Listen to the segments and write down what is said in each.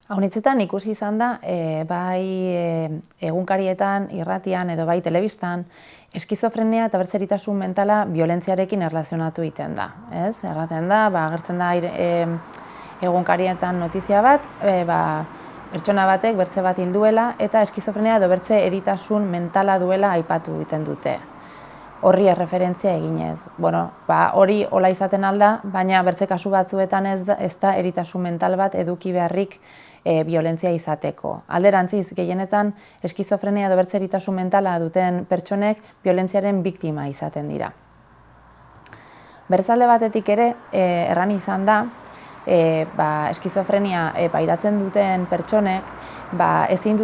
Haunitzetan ikusi izan da, bai egunkarietan, irratian edo bai telebistan, eskizofrenia eta bertzeritasun mentala biolentziarekin erlazionatu egiten da. Erraten da, agertzen da egunkarietan notizia bat, pertsona batek bertze bat hil duela eta eskizofrenia edo bertze eritasun mentala duela aipatu egiten dute. Horri erreferentzia eginez. Hori hola izaten alda, baina bertze kasu batzuetan ez da eritasun mental bat eduki beharrik biolentzia izateko. Alderantziz, gehienetan eskizofrenia edo bertze eritasun mentala duten pertsonek biolentziaren biktima izaten dira. Bertzalde batetik ere, erran izan da, eskizofrenia pairatzen duten pertsonek ezin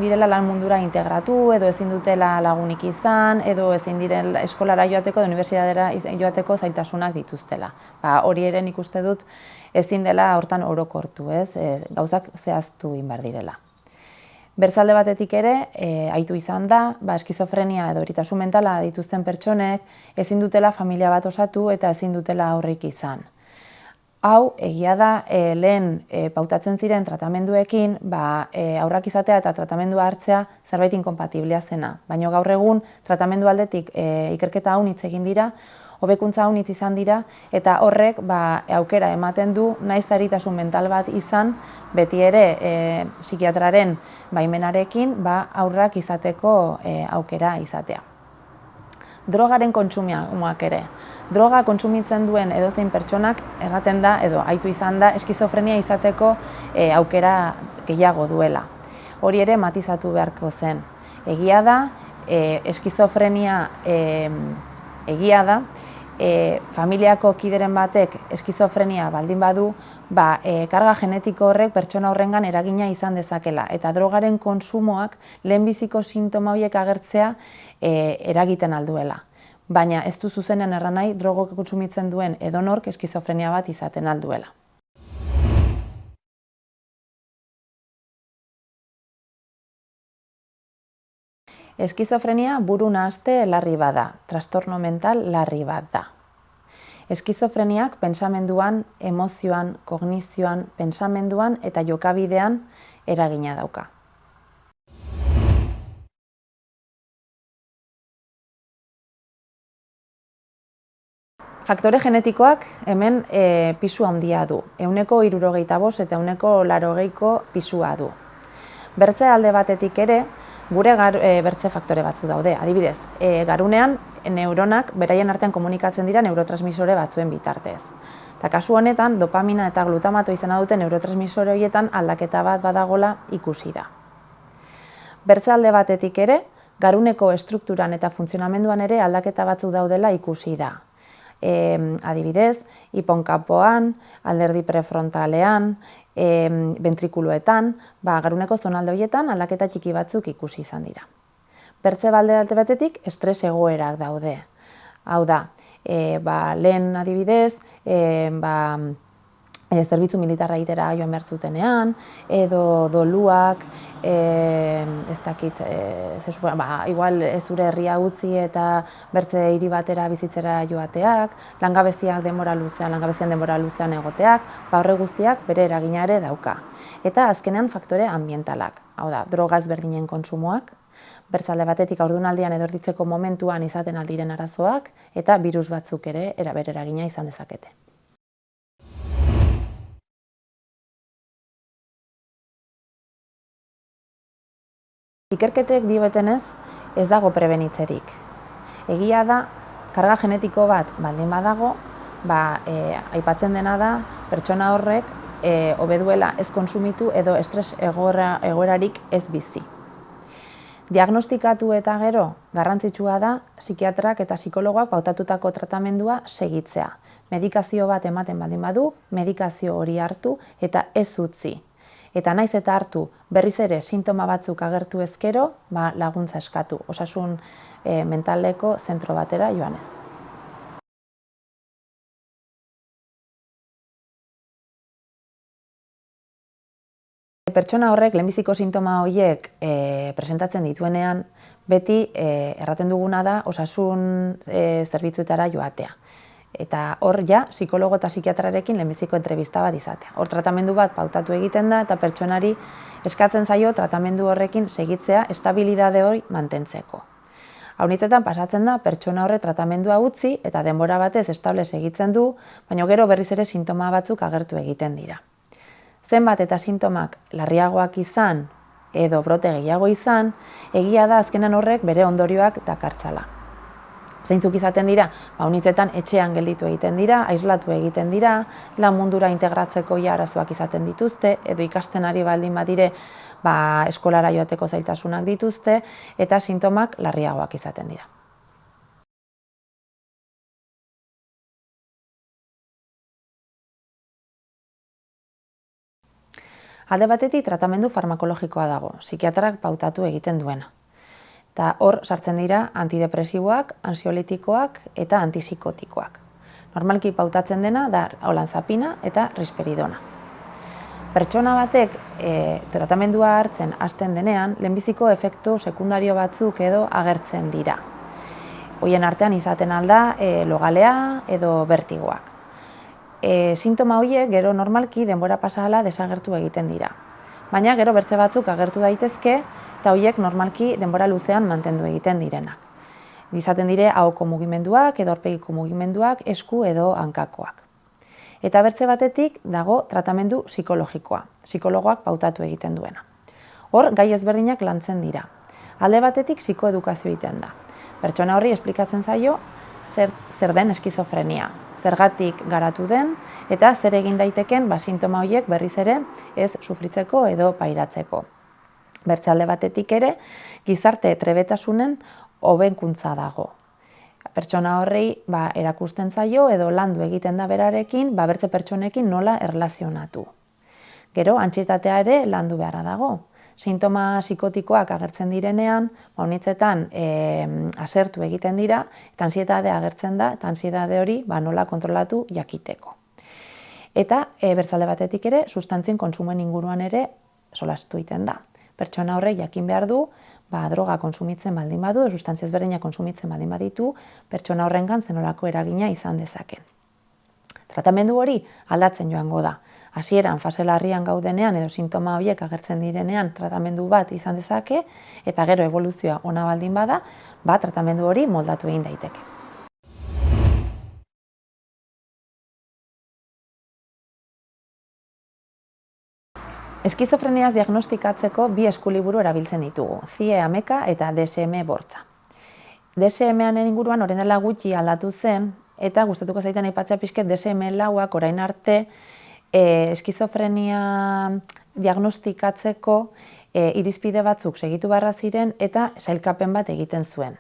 direla lan mundura integratu, edo ezin dutela lagunik izan, edo ezin direla eskolara joateko, edo unibertsitatera joateko zailtasunak dituztela. Hori ere nik uste dut ezin dela hortan orokortu, gauzak zehaztu egin behar direla. Bertzalde batetik ere, aitu izan da, eskizofrenia edo eritasun mentala dituzten pertsonek ezin dutela familia bat osatu eta ezin dutela aurrik izan. Hau, egia da, lehen pautatzen ziren tratamenduekin, aurrak izatea eta tratamendua hartzea zerbait inkonpatiblea zena. Baina gaur egun, tratamendu aldetik ikerketa haunitz egin dira, hobekuntza haunitz izan dira, eta horrek aukera ematen du, naiz eritasun mental bat izan, beti ere psikiatraren baimenarekin aurrak izateko aukera izatea. Drogaren kontsumoak ere. Droga kontsumitzen duen edozein pertsonak erraten da, edo aitu izan da, eskizofrenia izateko aukera gehiago duela. Hori ere matizatu beharko zen. Egia da, eskizofrenia egia da, familiako kideren batek eskizofrenia baldin badu, karga genetiko horrek pertsona horrengan eragina izan dezakela. Eta drogaren kontsumoak lehenbiziko sintoma horiek agertzea eragiten alduela. Baina ez du zuzenean erran nahi drogok kontsumitzen duen edonork eskizofrenia bat izaten alduela. Eskizofrenia buru nahaste larri bada, trastorno mental larri bat da. Eskizofreniak pentsamenduan, emozioan, kognizioan, pentsamenduan eta jokabidean eragina dauka. Faktore genetikoak hemen pisu handia du. 75% eta 80% pisua du. Bertze alde batetik ere, gure bertze faktore batzu daude. Adibidez, garunean neuronak beraien artean komunikatzen dira neurotransmisore batzuen bitartez. Eta kasu honetan, dopamina eta glutamato izena duten neurotransmisore horietan aldaketa bat badagola ikusi da. Bertze alde batetik ere, garuneko estrukturan eta funtzionamenduan ere aldaketa batzu daudela ikusi da. Adibidez, hiponkampoan, alderdi prefrontalean, ventrikuluetan, garuneko zonalde horietan aldaketa txiki batzuk ikusi izan dira. Bertze alde batetik, estres egoerak daude. Hau da, lehen adibidez, zerbitzu militarra egitera joan behar zutenean, edo doluak, igual zure herria utzi eta bertze hiri batera bizitzera joateak, langabezian denbora luzean egoteak, horre guztiak bere eragina ere dauka. Eta azkenean faktore ambientalak, hau da, droga ezberdinen kontsumoak, bertzalde batetik haurdunaldian edo erditzeko momentuan izaten aldiren arazoak, eta birus batzuk ere bere eragina izan dezakete. Ikerketek diotenez ez dago prebenitzerik. Egia da, karga genetiko bat baldin badago, aipatzen dena da, pertsona horrek hobe duela ez kontsumitu edo estres egoerarik ez bizi. Diagnostikatu eta gero, garrantzitsua da, psikiatrak eta psikologoak pautatutako tratamendua segitzea. Medikazio bat ematen baldin badu, medikazio hori hartu eta ez utzi. Eta naiz eta hartu berriz ere sintoma batzuk agertu ezkero, laguntza eskatu, osasun mentaleko zentro batera joanez. Pertsona horrek lehenbiziko sintoma horiek presentatzen dituenean, beti erraten duguna da osasun zerbitzuetara joatea. Eta hor ja, psikologo eta psikiatrarekin lehenbiziko entrevista bat izatea. Hor tratamendu bat pautatu egiten da eta pertsonari eskatzen zaio tratamendu horrekin segitzea estabilidade hori mantentzeko. Haunitzetan pasatzen da, pertsona horre tratamendua utzi eta denbora batez estable segitzen du, baina gero berriz ere sintoma batzuk agertu egiten dira. Zenbat eta sintomak larriagoak izan edo brote gehiago izan, egia da azkenan horrek bere ondorioak dakartzala. Zeintzuk izaten dira? Haunitzetan etxean gelditu egiten dira, aislatu egiten dira, lan mundura integratzeko arazoak izaten dituzte, edo ikasten ari baldin badire eskolara joateko zailtasunak dituzte, eta sintomak larriagoak izaten dira. Alde batetik tratamendu farmakologikoa dago, psikiatrak pautatu egiten duena. Eta hor sartzen dira antidepresiboak, ansiolitikoak eta antipsikotikoak. Normalki pautatzen dena da olanzapina eta risperidona. Pertsona batek tratamendua hartzen hasten denean, lehenbiziko efektu sekundario batzuk edo agertzen dira. Horien artean izaten alda logalea edo bertigoak. Sintoma horiek gero normalki denbora pasahala desagertu egiten dira. Baina gero bertze batzuk agertu daitezke eta horiek normalki denbora luzean mantendu egiten direnak. Izaten dire ahoko mugimenduak edo aurpegiko mugimenduak, esku edo hankakoak. Eta bertze batetik dago tratamendu psikologikoa, psikologoak pautatu egiten duena. Hor, gai ezberdinak lantzen dira. Alde batetik psikoedukazio egiten da. Pertsona horri esplikatzen zaio zer den eskizofrenia, zergatik garatu den, eta zer egin daiteken sintoma horiek berriz ere ez sufritzeko edo pairatzeko. Bertze alde batetik ere, gizarte trebetasunen hobenkuntza dago. Pertsona horrei erakusten zaio edo landu egiten da berarekin, bertze pertsonekin nola erlazionatu. Gero, antsietatea ere landu beharra dago. Sintoma psikotikoak agertzen direnean, honitzetan asertu egiten dira, eta antsietatea agertzen da, eta antsiedade hori nola kontrolatu jakiteko. Eta bertzalde batetik ere, sustantzien kontsumoen inguruan ere solastu egiten da. Pertsona horrek jakin behar du, droga konsumitzen baldin badu, sustantzia ezberdinak konsumitzen baldin baditu, pertsona horrengan zenolako eragina izan dezaken. Tratamendu hori aldatzen joango da. Hasieran fase larrian gaudenean edo sintoma horiek agertzen direnean tratamendu bat izan dezake, eta gero eboluzioa ona baldin bada, tratamendu hori moldatu egin daiteke. Eskizofreniaz diagnostikatzeko bi eskuliburu erabiltzen ditugu, CIE-AMECA eta DSM-bortza. DSM-anen inguruan orain dela gutxi aldatu zen, eta gustatuko zaitan aipatzea pixket DSM-lauak orain arte eskizofrenia diagnostikatzeko irizpide batzuk segitu beharra ziren eta sailkapen bat egiten zuen.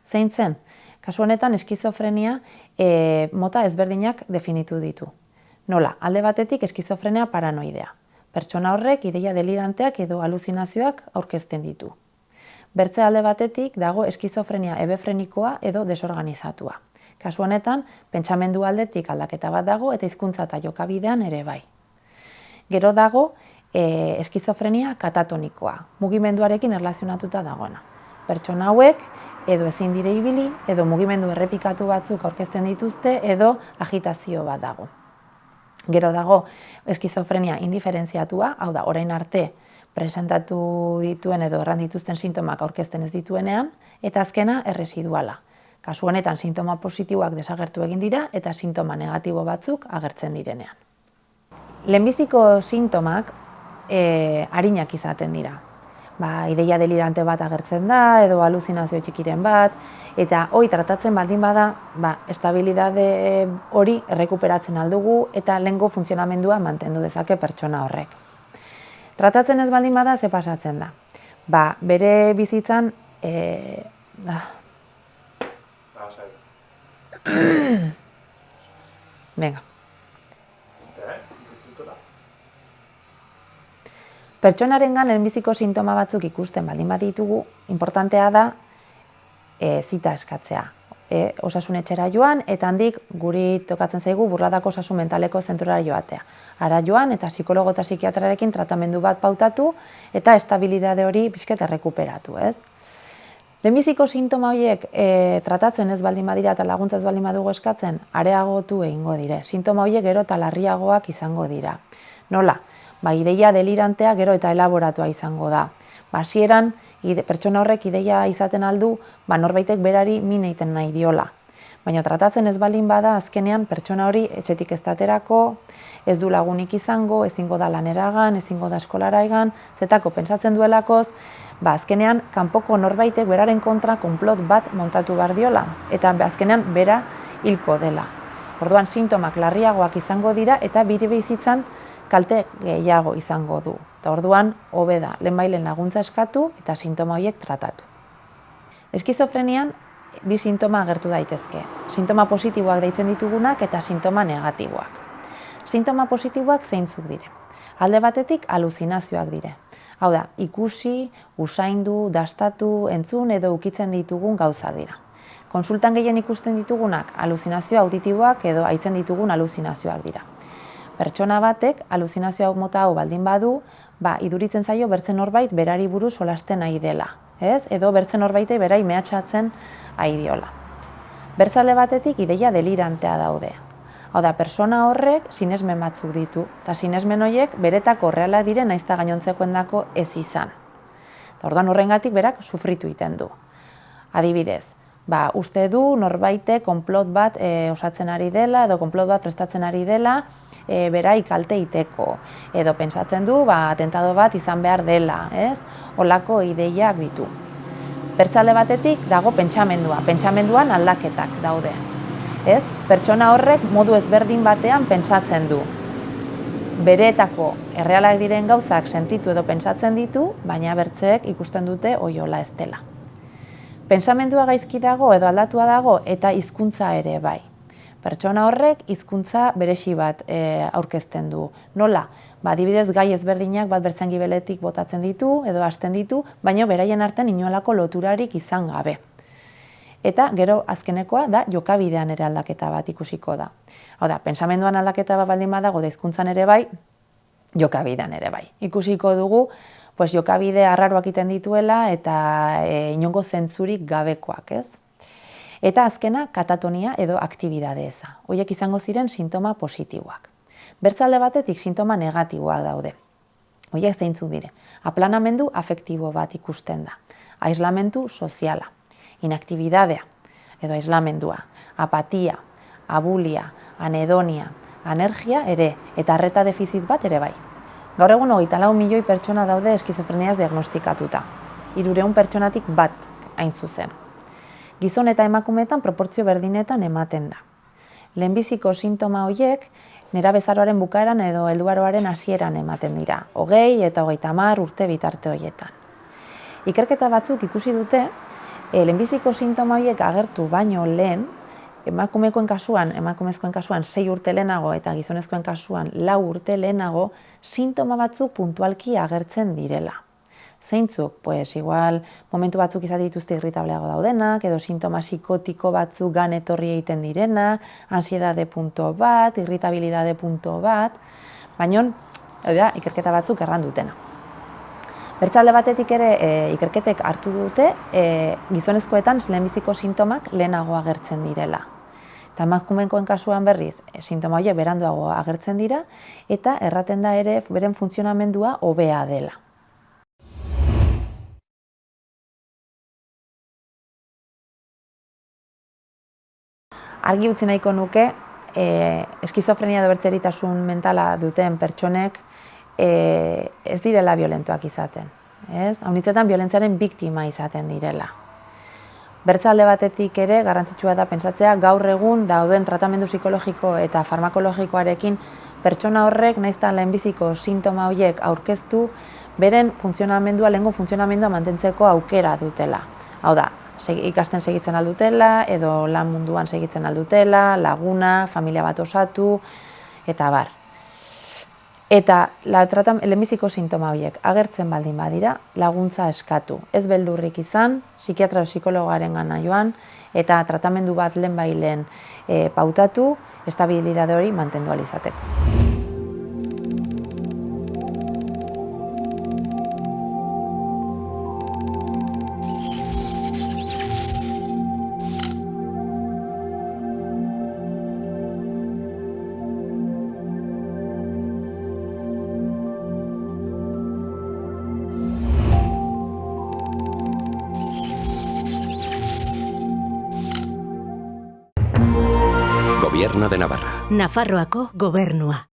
Zein zen? Kasu honetan eskizofrenia mota ezberdinak definitu ditu. Nola, alde batetik eskizofrenia paranoidea. Pertsona horrek ideia deliranteak edo aluzinazioak aurkezten ditu. Bertze alde batetik dago eskizofrenia ebefrenikoa edo desorganizatua. Kasu honetan, pentsamendu aldetik aldaketa bat dago eta hizkuntza eta jokabidean ere bai. Gero dago eskizofrenia katatonikoa, mugimenduarekin erlazionatuta dagoena. Pertsona hauek edo ezin dire ibili, edo mugimendu errepikatu batzuk aurkezten dituzte, edo agitazio bat dago. Gero dago eskizofrenia indiferentziatua, hau da, orain arte presentatu dituen edo erran dituzten sintomak aurkezten ez dituenean, eta azkena erresiduala. Kasu honetan sintoma positiboak desagertu egin dira eta sintoma negatibo batzuk agertzen direnean. Lehenbiziko sintomak arinak izaten dira. Ideia delirante bat agertzen da edo aluzinazio txikiren bat, eta hori tratatzen baldin bada, estabilidade hori errekuperatzen aldugu eta lehengo funtzionamendua mantendu dezake pertsona horrek. Tratatzen ez baldin bada, ze pasatzen da? Bere bizitzan Venga. Pertsonarengan lehenbiziko sintoma batzuk ikusten baldin baditugu, inportantea da zita eskatzea. Osasun etxera joan, eta handik guri tokatzen zaigu Burladako osasun mentaleko zentrora joatea. Hara joan eta psikologo eta psikiatrarekin tratamendu bat pautatu eta estabilidade hori pixket errekuperatu, ez? Lehenbiziko sintoma horiek tratatzen ez baldin badira eta laguntza ez baldin badugu eskatzen, areagotu egingo dire. Sintoma horiek gero eta larriagoak izango dira. Nola? Ideia delirantea gero eta elaboratua izango da. Hasieran, pertsona horrek ideia izaten aldu, norbaitek berari min egiten nahi diola. Baina tratatzen ez baldin bada, azkenean pertsona hori etxetik ez daterako, ez du lagunik izango, ezingo da laneragan, ezingo da eskolaraigan, zetako pentsatzen duelakoz, azkenean kanpoko norbaitek beraren kontra konplot bat montatu behar diola, eta azkenean bera hilko dela. Orduan sintomak larriagoak izango dira eta bere bizitzan kalte gehiago izango du. Eta orduan hobe da lehenbailen laguntza eskatu eta sintoma horiek tratatu. Eskizofrenian bi sintoma agertu daitezke. Sintoma positiboak deitzen ditugunak eta sintoma negatiboak. Sintoma positiboak zeintzuk dire. Alde batetik aluzinazioak dire. Hau da, ikusi, usaindu, dastatu, entzun edo ukitzen ditugun gauzak dira. Konsultan gehien ikusten ditugunak aluzinazio auditiboak edo haitzen ditugun aluzinazioak dira. Pertsona batek aluzinazio mota hau baldin badu, iduritzen zaio bertzen norbait berari buruz solasten nahi dela, ez? Edo bertzen norbaitei berai mehatxatzen nahi diola. Bertzalde batetik ideia delirantea daude. Hau da, persona horrek sinesmen batzuk ditu, eta sinesmen horiek beretako reala diren nahiz eta gainontzekoendako ez izan. Orduan horrengatik berak sufritu egiten du. Adibidez, uste du norbaite konplot bat osatzen ari dela edo konplot bat prestatzen ari dela berai kalte egiteko. Edo pentsatzen du atentado bat izan behar dela, ez? Holako ideiak ditu. Bertzalde batetik dago pentsamendua, pentsamenduan aldaketak daude. Ez? Pertsona horrek modu ezberdin batean pentsatzen du. Bereetako errealak diren gauzak sentitu edo pentsatzen ditu, baina bertzeek ikusten dute oiola ez dela. Pentsamendua gaizki dago edo aldatua dago eta hizkuntza ere bai. Pertsona horrek hizkuntza beresi bat aurkezten du. Nola? Adibidez gai ezberdinak bat bertzen gibeletik botatzen ditu edo hasten ditu, baina beraien artean inolako loturarik izan gabe. Eta gero azkenekoa da jokabidean ere aldaketa bat ikusiko da. Hau da, pentsamenduan aldaketa bat baldin badago da hizkuntzan ere bai, jokabidean ere bai. Ikusiko dugu jokabide arraroak egiten dituela eta inongo zentzurik gabekoak, ez? Eta azkena katatonia edo aktibidade eza. Horiek izango ziren sintoma positiboak. Bertzalde batetik sintoma negatiboak daude. Horiek zeintzuk dire. Aplanamendu afektibo bat ikusten da. Aislamentu soziala. Inaktibidadea edo aislamendua, apatia, abulia, anedonia, anergia ere eta arreta defizit bat ere bai. Gaur egun 24 milioi pertsona daude eskizofreniaz diagnostikatuta. 300 pertsonatik bat hain zuzen. Gizon eta emakumeetan proportzio berdinetan ematen da. Lehenbiziko sintoma horiek nerabezaroaren bukaeran edo helduaroaren hasieran ematen dira, 20 eta 30 urte bitarte horietan. Ikerketa batzuk ikusi dute, lehenbiziko sintoma horiek agertu baino lehen, emakumezkoen kasuan 6 urte lehenago eta gizonezkoen kasuan 4 urte lehenago, sintoma batzuk puntualki agertzen direla. Zeintzuk? Igual momentu batzuk izate dituzte irritableago daudenak, edo sintoma psikotiko batzuk gan etorri egiten direnak, ansiedade punto bat, irritabilidade punto bat, baina ikerketa batzuk erran dutena. Bertzalde batetik ere ikerketek hartu dute gizonezkoetan lehenbiziko sintomak lehenago agertzen direla. Eta emakumeenkoen kasuan berriz, sintoma horiek beranduago agertzen dira eta erraten da ere beren funtzionamendua hobea dela. Argi utzi nahiko nuke, eskizofrenia edo bertzeritasun mentala duten pertsonek ez direla violentoak izaten. Haunitzetan violentziaren biktima izaten direla. Bertzalde batetik ere garrantzitsua da pentsatzea gaur egun dauden tratamendu psikologiko eta farmakologikoarekin pertsona horrek nahiz eta lehenbiziko sintoma horiek aurkeztu beren lehengo funtzionamendua mantentzeko aukera dutela. Hau da, ikasten segitzen aldutela edo lan munduan segitzen aldutela, laguna, familia bat osatu eta bar. Eta lehenbiziko sintoma horiek agertzen baldin badira, laguntza eskatu. Ez beldurrik izan, psikiatra o psikologoarengana joan, eta tratamendu bat lehenbailen pautatu, estabilidade hori mantendu ahal izateko. Gobierno de Navarra. Nafarroako Gobernua.